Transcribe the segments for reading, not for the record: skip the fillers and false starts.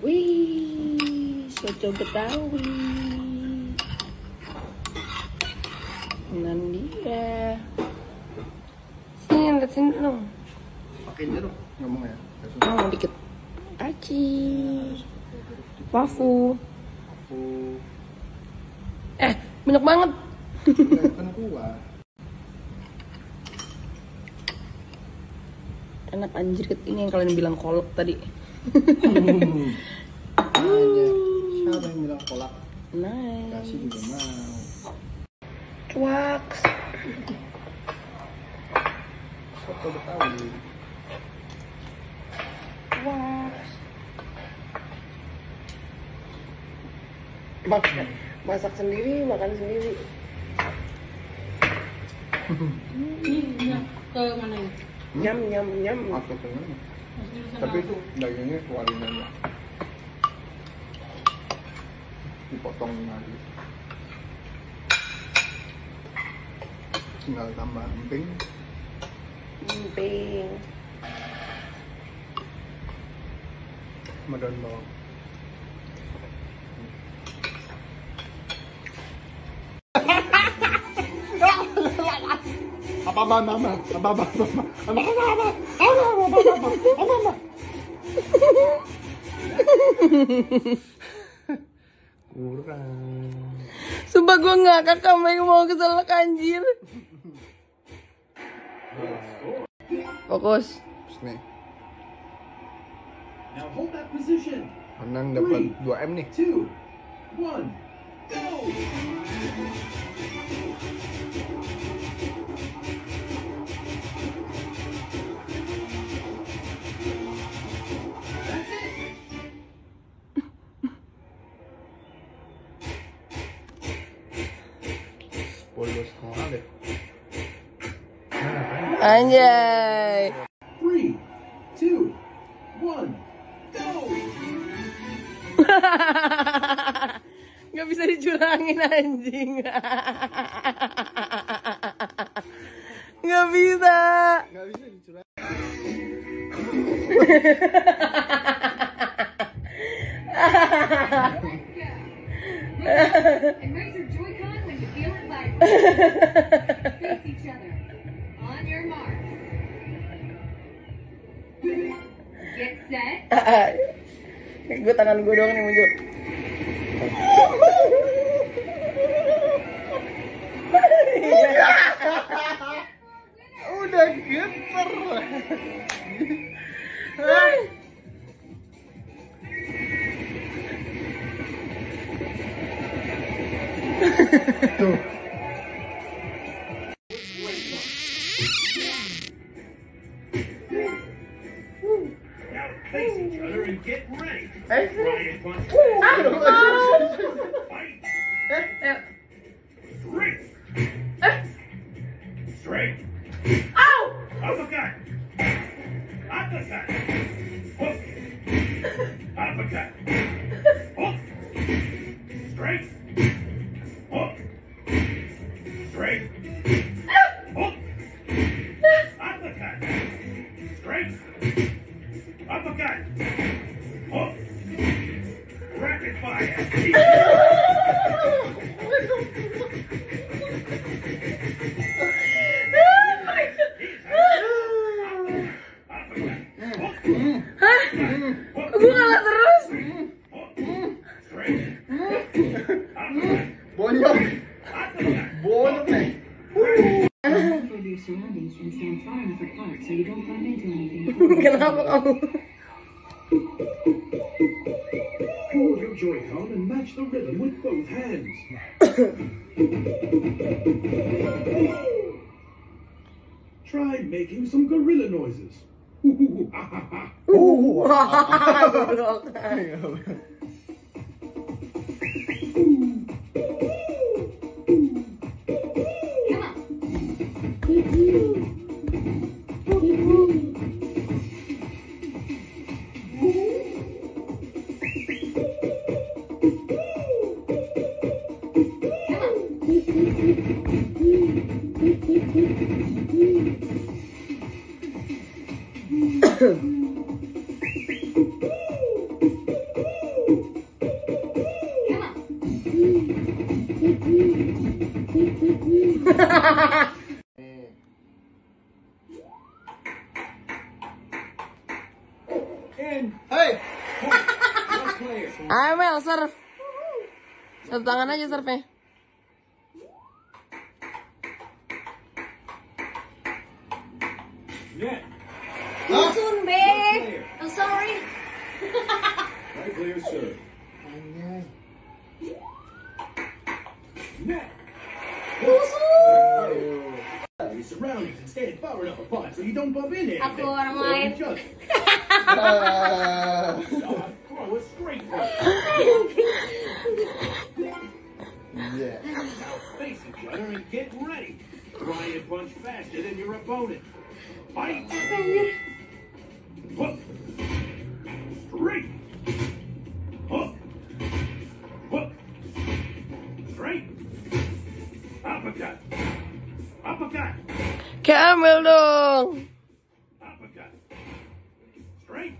Wih, soto Betawi. Nan dia. Sini, lihat sini dong. Pakai jeruk ngomong ya. Oh, dikit. Aci. Wafu. Banyak banget. Kan kuah. Enak anjir, ini yang kalian bilang kolak tadi. Aja. Siapa yang bilang kolak? Nice. Kasih juga mau. Cuak. Soto Betawi. Cuak. Masak sendiri, makan sendiri. Ini ke mana ya? Nyam. Masuk ke mana? Tapi itu dagingnya keluarin aja. Dipotong lagi. Tinggal tambah emping. Emping. Sama daun bawang. Kurang. Sumpah gue ngakak sampai mau keselak anjir. Fokus. Nih, Now hold that position. menang dapat 2M nih. 2, 1, go! Sepuluh setengah deh. Anjay. 3, 2, 1, go! Gak bisa dicurangin anjing. Gak bisa. Gak bisa dicurang. And raise your Joy-Con when you feel it vibrate. Face each other. On your mark. Get set. Gue tangan gue doang nih muncul. Udah geter. Tuh. Now face each other and get ready. Eh? Ryan punch. Fight. Straight. Uppercut. Uppercut. Hook. Uppercut. Hook. Straight. Hook. Straight. Hook. Uppercut. Straight. Uppercut. Hook. Rapid fire. Gue ngalah terus. Bonyok. Bonyok nih. For your surroundings and stand far enough apart so you don't bump into anything. Kenapa kamu? Pull your Joy-Con and match the rhythm with both hands. Try making some gorilla noises. Hei. Ayo Mel, serve. Satu tangan aja serve-nya. Net. Too soon, babe. I'm sorry. Right player serve. Net. Too soon. Your surroundings and stand far enough apart so you don't bump into anything. Aku orang or lain. each other. Throw it straight for it. Yeah. Now face each other and get ready. Try and punch faster than your opponent. Fight. Hook. Straight. Hook. Hook. Straight. Uppercut. Uppercut. Kayak Amel dong. Uppercut. Straight.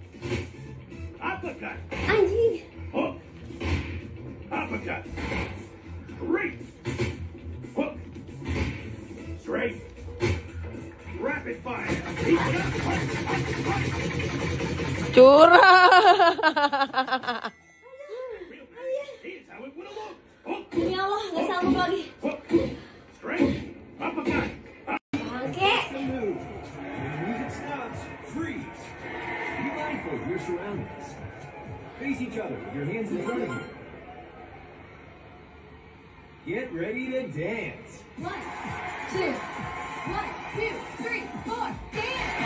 Uppercut. Anjing. Hook. Uppercut. Straight. Hook. Straight. Rapid fire. Curang. Here's how it would have looked. Hook. Demi Allah, gak sanggup lagi. Hook. Straight. Uppercut. Bangke. Move. When music stops, freeze. Be mindful of your surroundings. Face each other with your hands in front of you. Get ready to dance. 1, 2, 1, 2, 3, 4, dance!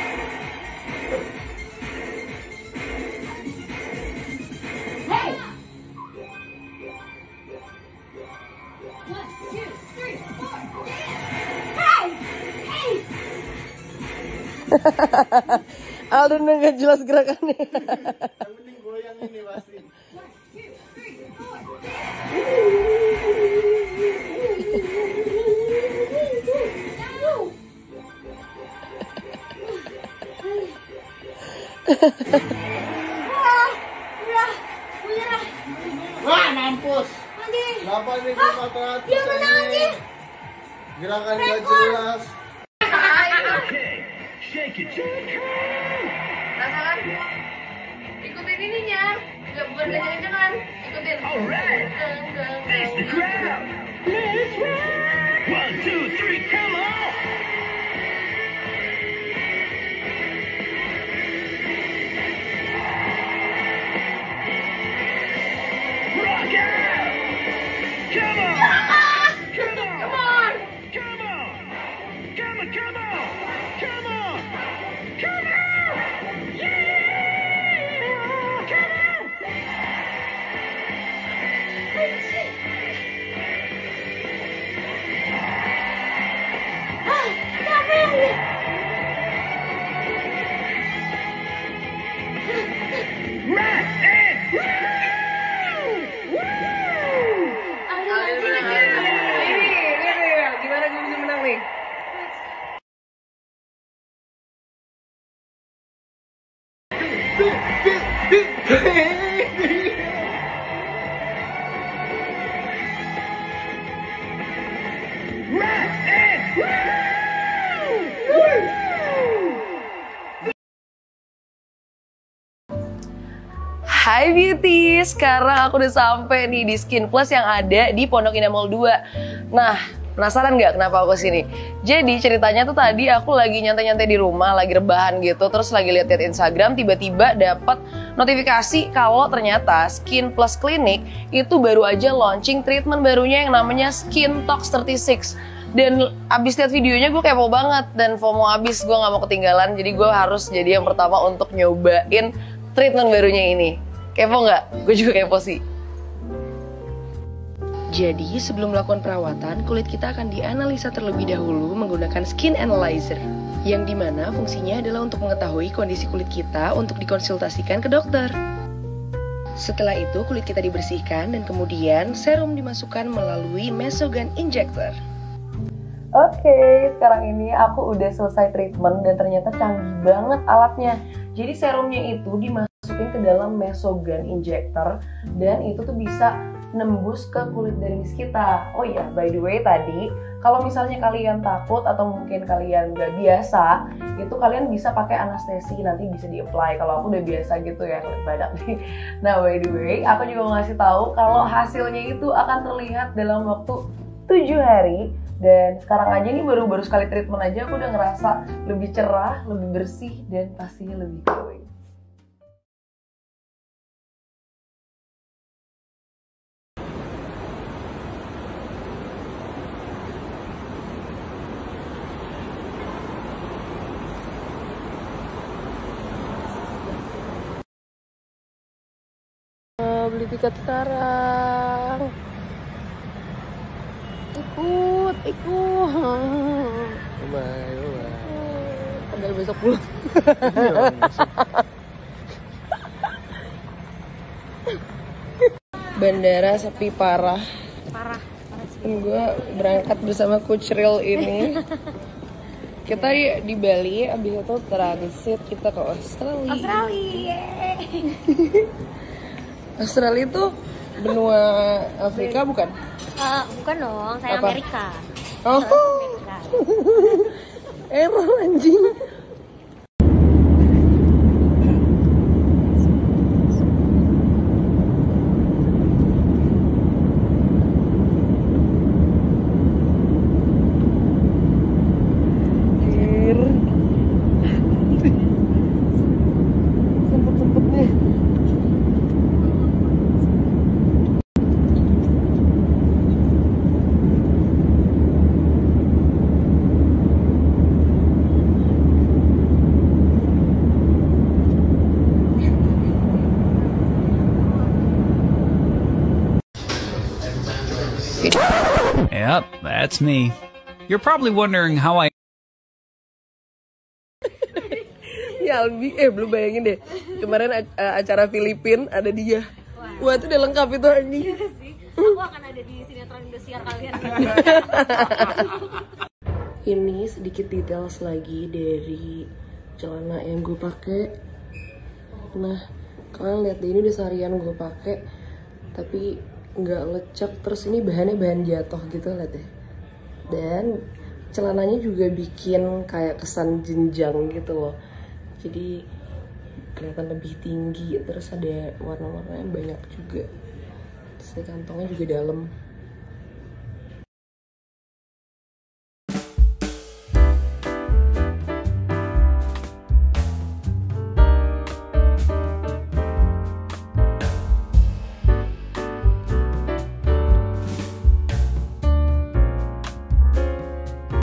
Hey! 1, 2, 3, 4, dance! Hey! Hey! Aldo nggak jelas gerakannya. Yang penting goyang ini pasti. 1, 2, 3, 4, dance! Udah, menyerah. Wah, mampus. Anjing. 8.400. Dia menang, anjing. Gerakan gak jelas. Shake it. Rasakan. Ikutin ininya. Gak bukan kenceng-kencengan. Ikutin. Alright. Face the crowd. Let's rock. 1, 2, 3, come on. Rock out. Come on. Come on. Come on. Come on. Come on. Come on. Come on. Come on. Yeah. Come on. Right and Ini, gimana gue bisa menang nih? right and Hai Beauty, sekarang aku udah sampai nih di Skin Plus yang ada di Pondok Indah Mall 2. Nah, penasaran nggak kenapa aku kesini? Jadi ceritanya tuh tadi aku lagi nyantai-nyantai di rumah, lagi rebahan gitu, terus lagi lihat-lihat Instagram, tiba-tiba dapat notifikasi kalau ternyata Skin Plus Clinic itu baru aja launching treatment barunya yang namanya Skin Tox 36. Dan abis lihat videonya gue kepo banget dan FOMO abis, gue nggak mau ketinggalan, jadi gue harus jadi yang pertama untuk nyobain treatment barunya ini. Kepo nggak? Gue juga kepo sih. Jadi sebelum melakukan perawatan, kulit kita akan dianalisa terlebih dahulu menggunakan skin analyzer, yang dimana fungsinya adalah untuk mengetahui kondisi kulit kita untuk dikonsultasikan ke dokter. Setelah itu kulit kita dibersihkan dan kemudian serum dimasukkan melalui Mesogan Injector. Oke, sekarang ini aku udah selesai treatment dan ternyata canggih banget alatnya. Jadi serumnya itu dimasukin ke dalam Mesogan Injector dan itu tuh bisa nembus ke kulit dermis kita. Oh iya, by the way tadi, kalau misalnya kalian takut atau mungkin kalian nggak biasa, itu kalian bisa pakai anestesi, nanti bisa di-apply. Kalau aku udah biasa gitu ya kulit badak nih. Nah, by the way, aku juga mau ngasih tahu kalau hasilnya itu akan terlihat dalam waktu 7 hari. Dan sekarang aja nih baru sekali treatment aja aku udah ngerasa lebih cerah, lebih bersih, dan pastinya lebih glowing. Beli tiket sekarang. Ikut. Bye. Padahal besok pulang. Bandara sepi parah. Gue berangkat bersama Kucril ini. Kita di Bali, abis itu transit kita ke Australia. Australia itu benua Afrika bukan? Bukan dong, saya Apa? Amerika. Oh, Amerika. emang anjing. Sempet-sempetnya. Yep, that's me. You're probably wondering how I Ya Albi, belum bayangin deh. Kemarin acara Filipin ada dia. Wah, itu udah lengkap itu anjing. Aku akan ada di sinetron Indosiar kalian. Ini sedikit details lagi dari celana yang gue pakai. Nah, kalian lihat deh, ini udah seharian gue pakai, tapi nggak lecek. Terus ini bahannya bahan jatuh gitu, lihat deh. Dan celananya juga bikin kayak kesan jenjang gitu loh. Jadi kelihatan lebih tinggi. Terus ada warna-warnanya banyak juga. Terus kantongnya juga dalam.